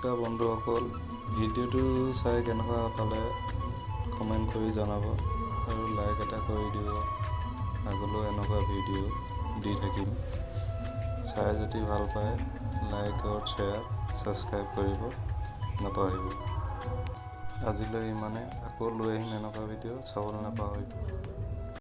নমস্কাৰ বন্ধুসকল, ভিডিঅ'টো চাই কেনেকুৱা পালে কমেণ্ট কৰি জনাব আৰু লাইক এটা কৰি দিব। আগলৈও এনেকুৱা ভিডিঅ' দি থাকিম। চাই যদি ভাল পায় লাইক আৰু শ্বেয়াৰ ছাবস্ক্ৰাইব কৰিব নাপাহৰিব। আজিলৈ ইমানে, আকৌ লৈ আহিম এনেকুৱা ভিডিঅ', চাবলৈ নাপাহৰিব।